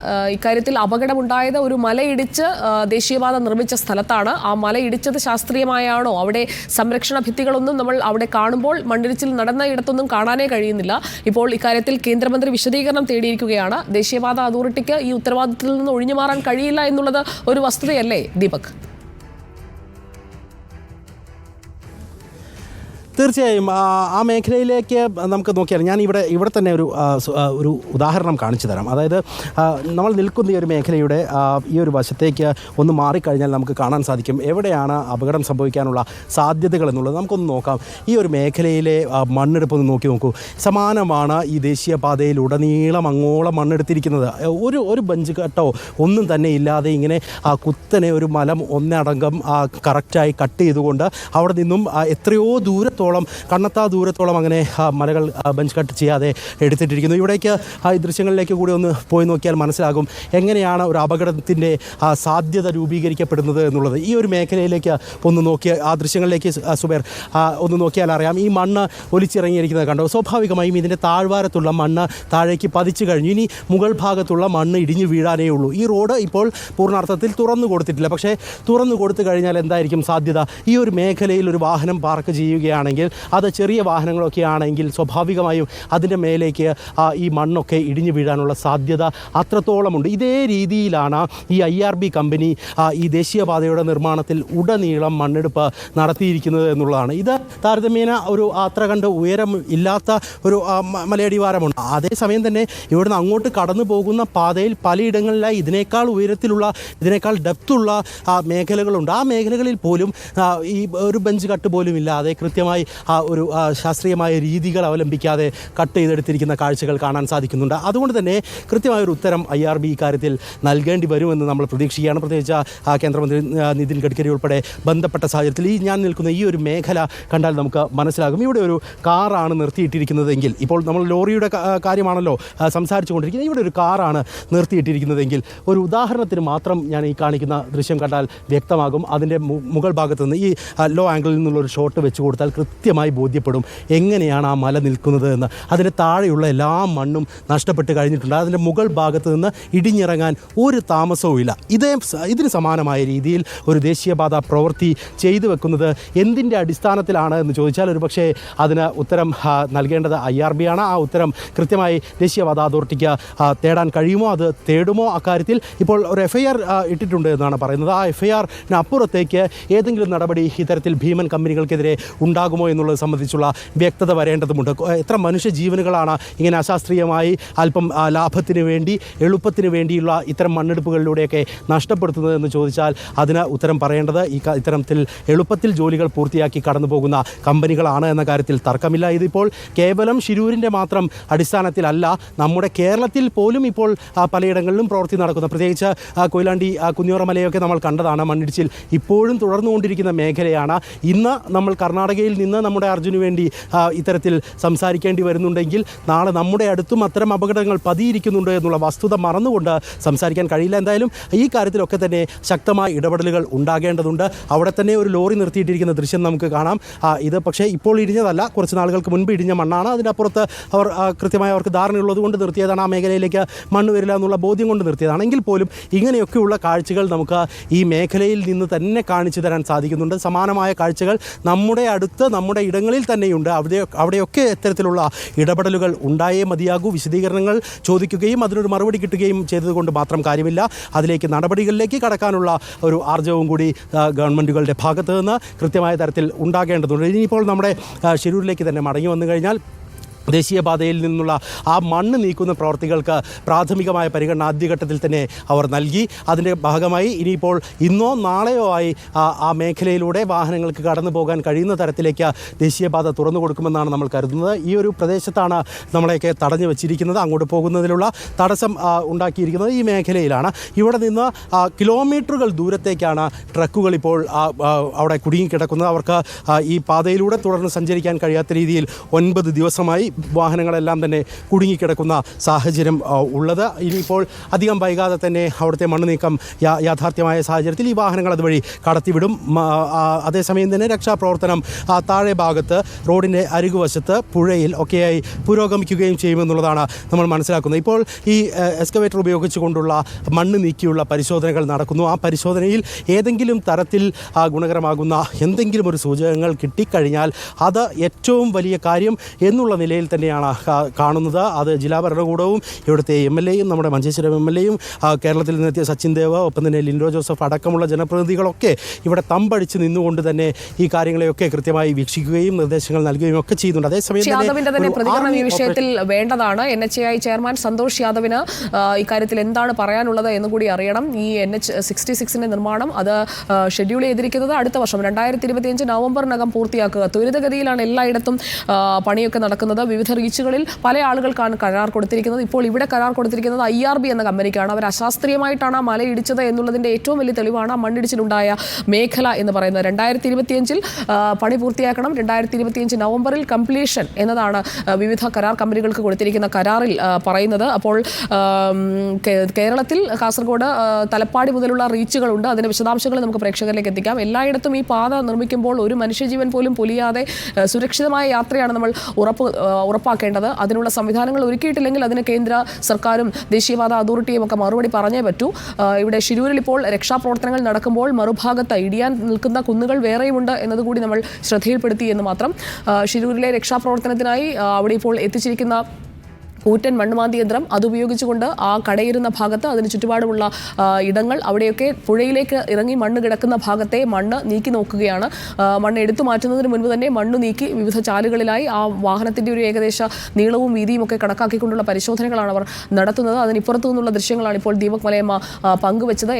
ഇക്കാര്യത്തിൽ അപകടമുണ്ടായത് ഒരു മലയിടിച്ച് ദേശീയപാത നിർമ്മിച്ച സ്ഥലത്താണ്. ആ മലയിടിച്ചത് ശാസ്ത്രീയമായാണോ? അവിടെ സംരക്ഷണ ഭിത്തികളൊന്നും നമ്മൾ അവിടെ കാണുമ്പോൾ മണ്ണിടിച്ചിൽ നടന്ന ഇടത്തൊന്നും കാണാനേ കഴിയുന്നില്ല. ഇപ്പോൾ ഇക്കാര്യത്തിൽ കേന്ദ്രമന്ത്രി വിശദീകരണം തേടിയിരിക്കുകയാണ്. ദേശീയപാത അതോറിറ്റിക്ക് ഈ ഉത്തരവാദിത്തത്തിൽ നിന്ന് ഒഴിഞ്ഞു മാറാൻ കഴിയില്ല എന്നുള്ളത് ഒരു വസ്തുതയല്ലേ ദീപക്? തീർച്ചയായും ആ മേഖലയിലേക്ക് നമുക്ക് നോക്കിയാൽ ഞാൻ ഇവിടെ തന്നെ ഒരു ഉദാഹരണം കാണിച്ചു തരാം. അതായത് നമ്മൾ നിൽക്കുന്ന ഈ ഒരു മേഖലയുടെ ഈ ഒരു വശത്തേക്ക് ഒന്ന് മാറിക്കഴിഞ്ഞാൽ നമുക്ക് കാണാൻ സാധിക്കും എവിടെയാണ് അപകടം സംഭവിക്കാനുള്ള സാധ്യതകൾ എന്നുള്ളത്. നമുക്കൊന്ന് നോക്കാം. ഈ ഒരു മേഖലയിലെ മണ്ണെടുപ്പ് ഒന്ന് നോക്കൂ. സമാനമാണ് ഈ ദേശീയപാതയിലുടനീളം അങ്ങോളം മണ്ണെടുത്തിരിക്കുന്നത്. ഒരു ബഞ്ച് കട്ടോ ഒന്നും തന്നെ ഇല്ലാതെ ഇങ്ങനെ കുത്തനെ ഒരു മലം ഒന്നടങ്കം കറക്റ്റായി കട്ട് ചെയ്തുകൊണ്ട് അവിടെ നിന്നും എത്രയോ കണ്ണെത്താ ദൂരത്തോളം അങ്ങനെ മലകൾ ബഞ്ച് കട്ട് ചെയ്യാതെ എടുത്തിട്ടിരിക്കുന്നു. ഇവിടേക്ക് ഈ ദൃശ്യങ്ങളിലേക്ക് കൂടി ഒന്ന് പോയി നോക്കിയാൽ മനസ്സിലാകും എങ്ങനെയാണ് ഒരു അപകടത്തിൻ്റെ സാധ്യത രൂപീകരിക്കപ്പെടുന്നത് എന്നുള്ളത്. ഈ ഒരു മേഖലയിലേക്ക് ഒന്ന് നോക്കിയാൽ ആ ദൃശ്യങ്ങളിലേക്ക് സുബേർ ഒന്ന് നോക്കിയാൽ അറിയാം. ഈ മണ്ണ് ഒലിച്ചിറങ്ങിയിരിക്കുന്നത് കണ്ടോ? സ്വാഭാവികമായും ഇതിൻ്റെ താഴ്വാരത്തുള്ള മണ്ണ് താഴേക്ക് പതിച്ചു കഴിഞ്ഞു. ഇനി മുകൾ ഭാഗത്തുള്ള മണ്ണ് ഇടിഞ്ഞു വീഴാനേ ഉള്ളൂ. ഈ റോഡ് ഇപ്പോൾ പൂർണ്ണാർത്ഥത്തിൽ തുറന്നു കൊടുത്തിട്ടില്ല. പക്ഷേ തുറന്നു കൊടുത്തു കഴിഞ്ഞാൽ എന്തായിരിക്കും സാധ്യത? ഈ ഒരു മേഖലയിൽ ഒരു വാഹനം പാർക്ക് ചെയ്യുകയാണെങ്കിൽ, അത് ചെറിയ വാഹനങ്ങളൊക്കെ ആണെങ്കിൽ സ്വാഭാവികമായും അതിൻ്റെ മേലേക്ക് ഈ മണ്ണൊക്കെ ഇടിഞ്ഞു വീഴാനുള്ള സാധ്യത അത്രത്തോളമുണ്ട്. ഇതേ രീതിയിലാണ് ഈ IRB കമ്പനി ഈ ദേശീയപാതയുടെ നിർമ്മാണത്തിൽ ഉടനീളം മണ്ണെടുപ്പ് നടത്തിയിരിക്കുന്നത് എന്നുള്ളതാണ്. ഇത് താരതമ്യേന ഒരു അത്ര കണ്ട് ഉയരം ഇല്ലാത്ത ഒരു മലയടിവാരമുണ്ട്. അതേസമയം തന്നെ ഇവിടുന്ന് അങ്ങോട്ട് കടന്നു പോകുന്ന പാതയിൽ പലയിടങ്ങളിലായി ഇതിനേക്കാൾ ഉയരത്തിലുള്ള, ഇതിനേക്കാൾ ഡെപ്തുള്ള മേഖലകളുണ്ട്. ആ മേഖലകളിൽ പോലും ഈ ഒരു ബെഞ്ച് കട്ട് പോലും ഇല്ലാതെ കൃത്യമായി ഒരു ശാസ്ത്രീയമായ രീതികൾ അവലംബിക്കാതെ കട്ട് ചെയ്തെടുത്തിരിക്കുന്ന കാഴ്ചകൾ കാണാൻ സാധിക്കുന്നുണ്ട്. അതുകൊണ്ട് തന്നെ കൃത്യമായൊരു ഉത്തരം IRB ഇക്കാര്യത്തിൽ നൽകേണ്ടി വരുമെന്ന് നമ്മൾ പ്രതീക്ഷിക്കുകയാണ്. പ്രത്യേകിച്ച് കേന്ദ്രമന്ത്രി നിതിൻ ഗഡ്കരി ഉൾപ്പെടെ ബന്ധപ്പെട്ട സാഹചര്യത്തിൽ ഞാൻ നിൽക്കുന്ന ഈ ഒരു മേഖല കണ്ടാൽ നമുക്ക് മനസ്സിലാകും. ഇവിടെ ഒരു കാറാണ് നിർത്തിയിട്ടിരിക്കുന്നതെങ്കിൽ, ഇപ്പോൾ നമ്മൾ ലോറിയുടെ കാര്യമാണല്ലോ സംസാരിച്ചു കൊണ്ടിരിക്കുന്നത്, ഇവിടെ ഒരു കാറാണ് നിർത്തിയിട്ടിരിക്കുന്നതെങ്കിൽ ഒരു ഉദാഹരണത്തിന് മാത്രം ഞാൻ ഈ കാണിക്കുന്ന ദൃശ്യം കണ്ടാൽ വ്യക്തമാകും. അതിൻ്റെ മുകൾ ഭാഗത്തു നിന്ന് ഈ ലോ ആംഗിളിൽ നിന്നുള്ളൊരു ഷോട്ട് വെച്ച് കൊടുത്താൽ കൃത്യമായി ബോധ്യപ്പെടും എങ്ങനെയാണ് ആ മല നിൽക്കുന്നത് എന്ന്. അതിന് താഴെയുള്ള എല്ലാ മണ്ണും നഷ്ടപ്പെട്ട് കഴിഞ്ഞിട്ടുണ്ട്. അതിൻ്റെ മുകൾ ഭാഗത്ത് നിന്ന് ഇടിഞ്ഞിറങ്ങാൻ ഒരു താമസവും ഇല്ല. ഇതിന് സമാനമായ രീതിയിൽ ഒരു ദേശീയപാത പ്രവൃത്തി ചെയ്തു വെക്കുന്നത് എന്തിൻ്റെ അടിസ്ഥാനത്തിലാണ് എന്ന് ചോദിച്ചാൽ ഒരു പക്ഷേ അതിന് ഉത്തരം നൽകേണ്ടത് IRB ആണ്. ആ ഉത്തരം കൃത്യമായി ദേശീയപാത അതോറിറ്റിക്ക് തേടാൻ കഴിയുമോ, അത് തേടുമോ? അക്കാര്യത്തിൽ ഇപ്പോൾ ഒരു FIR ഇട്ടിട്ടുണ്ട് എന്നാണ് പറയുന്നത്. ആ FIRന് അപ്പുറത്തേക്ക് ഏതെങ്കിലും നടപടി ഇത്തരത്തിൽ ഭീമൻ കമ്പനികൾക്കെതിരെ ഉണ്ടാകുമോ എന്നുള്ളത് സംബന്ധിച്ചുള്ള വ്യക്തത വരേണ്ടതുണ്ട്. എത്ര മനുഷ്യജീവനുകളാണ് ഇങ്ങനെ അശാസ്ത്രീയമായി അല്പം ലാഭത്തിന് വേണ്ടി, എളുപ്പത്തിന് വേണ്ടിയുള്ള ഇത്തരം മണ്ണെടുപ്പുകളിലൂടെയൊക്കെ നഷ്ടപ്പെടുത്തുന്നത് എന്ന് ചോദിച്ചാൽ അതിന് ഉത്തരം പറയേണ്ടത് ഇത്തരത്തിൽ എളുപ്പത്തിൽ ജോലികൾ പൂർത്തിയാക്കി കടന്നു പോകുന്ന കമ്പനികളാണ് എന്ന കാര്യത്തിൽ തർക്കമില്ല. ഇതിപ്പോൾ കേവലം ശിരൂരിൻ്റെ മാത്രം അടിസ്ഥാനത്തിലല്ല, നമ്മുടെ കേരളത്തിൽ പോലും ഇപ്പോൾ പലയിടങ്ങളിലും പ്രവൃത്തി നടക്കുന്ന, പ്രത്യേകിച്ച് കൊയിലാണ്ടി കുന്നിയോറ മലയൊക്കെ നമ്മൾ കണ്ടതാണ്. മണ്ണിടിച്ചിൽ ഇപ്പോഴും തുടർന്നുകൊണ്ടിരിക്കുന്ന മേഖലയാണ്. ഇന്ന് നമ്മൾ കർണാടകയിൽ നിന്ന് നമ്മുടെ അർജുന് വേണ്ടി ഇത്തരത്തിൽ സംസാരിക്കേണ്ടി വരുന്നുണ്ടെങ്കിൽ നാളെ നമ്മുടെ അടുത്തും അത്തരം അപകടങ്ങൾ പതിയിരിക്കുന്നുണ്ട് എന്നുള്ള വസ്തുത മറന്നുകൊണ്ട് സംസാരിക്കാൻ കഴിയില്ല. എന്തായാലും ഈ കാര്യത്തിലൊക്കെ തന്നെ ശക്തമായ ഇടപെടലുകൾ ഉണ്ടാകേണ്ടതുണ്ട്. അവിടെ തന്നെ ഒരു ലോറി നിർത്തിയിട്ടിരിക്കുന്ന ദൃശ്യം നമുക്ക് കാണാം. ഇത് പക്ഷേ ഇപ്പോൾ ഇടിഞ്ഞതല്ല, കുറച്ച് നാളുകൾക്ക് മുൻപ് ഇടിഞ്ഞ മണ്ണാണ്. അതിനപ്പുറത്ത് അവർ കൃത്യമായി അവർക്ക് ധാരണയുള്ളത് കൊണ്ട് നിർത്തിയതാണ്. ആ മേഖലയിലേക്ക് മണ്ണ് വരില്ല എന്നുള്ള ബോധ്യം കൊണ്ട് നിർത്തിയതാണ്. എങ്കിൽ പോലും ഇങ്ങനെയൊക്കെയുള്ള കാഴ്ചകൾ നമുക്ക് ഈ മേഖലയിൽ നിന്ന് തന്നെ കാണിച്ചു തരാൻ സാധിക്കുന്നുണ്ട്. സമാനമായ കാഴ്ചകൾ നമ്മുടെ അടുത്ത്, നമ്മുടെ ഇടങ്ങളിൽ തന്നെയുണ്ട്. അവിടെയൊക്കെ ഇത്തരത്തിലുള്ള ഇടപെടലുകൾ ഉണ്ടായേ മതിയാകൂ. വിശദീകരണങ്ങൾ ചോദിക്കുകയും അതിനൊരു മറുപടി കിട്ടുകയും ചെയ്തതുകൊണ്ട് മാത്രം കാര്യമില്ല. അതിലേക്ക് നടപടികളിലേക്ക് കടക്കാനുള്ള ഒരു ആർജവവും കൂടി ഗവൺമെൻറ്റുകളുടെ ഭാഗത്ത് നിന്ന് കൃത്യമായ തരത്തിൽ ഉണ്ടാകേണ്ടതുണ്ട്. ഇനിയിപ്പോൾ നമ്മുടെ ശിരൂരിലേക്ക് തന്നെ മടങ്ങി വന്നു കഴിഞ്ഞാൽ ദേശീയപാതയിൽ നിന്നുള്ള ആ മണ്ണ് നീക്കുന്ന പ്രവർത്തികൾക്ക് പ്രാഥമികമായ പരിഗണന ആദ്യഘട്ടത്തിൽ തന്നെ അവർ നൽകി. അതിൻ്റെ ഭാഗമായി ഇനിയിപ്പോൾ ഇന്നോ നാളെയോ ആയി ആ മേഖലയിലൂടെ വാഹനങ്ങൾക്ക് കടന്നു പോകാൻ കഴിയുന്ന തരത്തിലേക്ക് ദേശീയപാത തുറന്നു കൊടുക്കുമെന്നാണ് നമ്മൾ കരുതുന്നത്. ഈ ഒരു പ്രദേശത്താണ് നമ്മളെയൊക്കെ തടഞ്ഞു വച്ചിരിക്കുന്നത്. അങ്ങോട്ട് പോകുന്നതിലുള്ള തടസ്സം ഉണ്ടാക്കിയിരിക്കുന്നത് ഈ മേഖലയിലാണ്. ഇവിടെ നിന്ന് കിലോമീറ്ററുകൾ ദൂരത്തേക്കാണ് ട്രക്കുകൾ ഇപ്പോൾ അവിടെ കുടുങ്ങിക്കിടക്കുന്നത്. അവർക്ക് ഈ പാതയിലൂടെ തുടർന്ന് സഞ്ചരിക്കാൻ കഴിയാത്ത രീതിയിൽ 9 ദിവസമായി വാഹനങ്ങളെല്ലാം തന്നെ കുടുങ്ങിക്കിടക്കുന്ന സാഹചര്യം ഉള്ളത്. ഇനിയിപ്പോൾ അധികം വൈകാതെ തന്നെ അവിടുത്തെ മണ്ണ് നീക്കം യാഥാർത്ഥ്യമായ സാഹചര്യത്തിൽ ഈ വാഹനങ്ങൾ അതുവഴി കടത്തിവിടും. അതേസമയം തന്നെ രക്ഷാപ്രവർത്തനം താഴെ ഭാഗത്ത് റോഡിൻ്റെ അരികുവശത്ത് പുഴയിൽ ഒക്കെയായി പുരോഗമിക്കുകയും ചെയ്യുമെന്നുള്ളതാണ് നമ്മൾ മനസ്സിലാക്കുന്നത്. ഇപ്പോൾ ഈ എക്സ്കവേറ്റർ ഉപയോഗിച്ചുകൊണ്ടുള്ള മണ്ണ് നീക്കിയുള്ള പരിശോധനകൾ നടക്കുന്നു. ആ പരിശോധനയിൽ ഏതെങ്കിലും തരത്തിൽ ഗുണകരമാകുന്ന എന്തെങ്കിലും ഒരു സൂചകങ്ങൾ കിട്ടിക്കഴിഞ്ഞാൽ അത് ഏറ്റവും വലിയ കാര്യം എന്നുള്ള നിലയിൽ തന്നെയാണ് കാണുന്നത്. അത് ജില്ലാ ഭരണകൂടവും ഇവിടുത്തെ MLAയും നമ്മുടെ മഞ്ചേശ്വരം MLAയും കേരളത്തിൽ നിന്നെത്തിയ സച്ചിൻ ദേവ്, ഒപ്പം തന്നെ ലിൻഡോ ജോസഫ് അടക്കമുള്ള ജനപ്രതിനിധികളൊക്കെ ഇവിടെ തമ്പടിച്ച് നിന്നുകൊണ്ട് തന്നെ ഈ കാര്യങ്ങളെയൊക്കെ കൃത്യമായി വീക്ഷിക്കുകയും നിർദ്ദേശങ്ങൾ നൽകുകയും ഒക്കെ ചെയ്യുന്നുണ്ട്. അതേസമയം തന്നെ പ്രതികരണം ഈ വിഷയത്തിൽ വേണ്ടതാണ്. NHAI ചെയർമാൻ സന്തോഷ് യാദവിന് ഇക്കാര്യത്തിൽ എന്താണ് പറയാനുള്ളത് എന്ന് കൂടി അറിയണം. ഈ NH-66 നിർമ്മാണം അത് ഷെഡ്യൂൾ ചെയ്തിരിക്കുന്നത് അടുത്ത വർഷം 2025 നവംബറിനകം പൂർത്തിയാക്കുക. ത്വരിതഗതിയിലാണ് എല്ലായിടത്തും പണിയൊക്കെ നടക്കുന്നത്. വിവിധ റീച്ചുകളിൽ പല ആളുകൾക്കാണ് കരാർ കൊടുത്തിരിക്കുന്നത്. ഇപ്പോൾ ഇവിടെ കരാർ കൊടുത്തിരിക്കുന്നത് IRB എന്ന കമ്പനിക്കാണ്. അവർ അശാസ്ത്രീയമായിട്ടാണ് ആ മല ഇടിച്ചത് എന്നുള്ളതിൻ്റെ ഏറ്റവും വലിയ തെളിവാണ് ആ മണ്ണിടിച്ചിലുണ്ടായ മേഖല എന്ന് പറയുന്നത്. 2025 പണി പൂർത്തിയാക്കണം. 2025 നവംബറിൽ കംപ്ലീഷൻ എന്നതാണ് വിവിധ കരാർ കമ്പനികൾക്ക് കൊടുത്തിരിക്കുന്ന കരാറിൽ പറയുന്നത്. അപ്പോൾ കേരളത്തിൽ കാസർഗോഡ് തലപ്പാടി മുതലുള്ള റീച്ചുകളുണ്ട്. അതിൻ്റെ വിശദാംശങ്ങൾ നമുക്ക് പ്രേക്ഷകരിലേക്ക് എത്തിക്കാം. എല്ലായിടത്തും ഈ പാത നിർമ്മിക്കുമ്പോൾ ഒരു മനുഷ്യജീവൻ പോലും പൊലിയാതെ സുരക്ഷിതമായ യാത്രയാണ് നമ്മൾ ഉറപ്പാക്കേണ്ടത്. അതിനുള്ള സംവിധാനങ്ങൾ ഒരുക്കിയിട്ടില്ലെങ്കിൽ അതിന് കേന്ദ്ര സർക്കാരും ദേശീയപാത അതോറിറ്റിയും ഒക്കെ മറുപടി പറഞ്ഞേ പറ്റൂ. ഇവിടെ ശിരൂരിൽ ഇപ്പോൾ രക്ഷാപ്രവർത്തനങ്ങൾ നടക്കുമ്പോൾ മറുഭാഗത്ത് ഇടിയാൻ നിൽക്കുന്ന കുന്നുകൾ വേറെയുമുണ്ട് എന്നതുകൂടി നമ്മൾ ശ്രദ്ധയിൽപ്പെടുത്തി എന്ന് മാത്രം. ശിരൂരിലെ രക്ഷാപ്രവർത്തനത്തിനായി അവിടെ ഇപ്പോൾ എത്തിച്ചിരിക്കുന്ന കൂറ്റൻ മണ്ണുമാന്തി യന്ത്രം അതുപയോഗിച്ചുകൊണ്ട് ആ കടയിരുന്ന ഭാഗത്ത് അതിന് ചുറ്റുപാടുമുള്ള ഇടങ്ങൾ അവിടെയൊക്കെ പുഴയിലേക്ക് ഇറങ്ങി മണ്ണ് കിടക്കുന്ന ഭാഗത്തെ മണ്ണ് നീക്കി നോക്കുകയാണ്. മണ്ണ് എടുത്തു മാറ്റുന്നതിന് മുൻപ് തന്നെ മണ്ണ് നീക്കി വിവിധ ചാലുകളിലായി ആ വാഹനത്തിൻ്റെ ഒരു ഏകദേശ നീളവും വീതിയും ഒക്കെ കണക്കാക്കിക്കൊണ്ടുള്ള പരിശോധനകളാണ് അവർ നടത്തുന്നത്. അതിനിപ്പുറത്തു നിന്നുള്ള ദൃശ്യങ്ങളാണ് ഇപ്പോൾ ദീപക് മലയമ്മ പങ്കുവച്ചത്.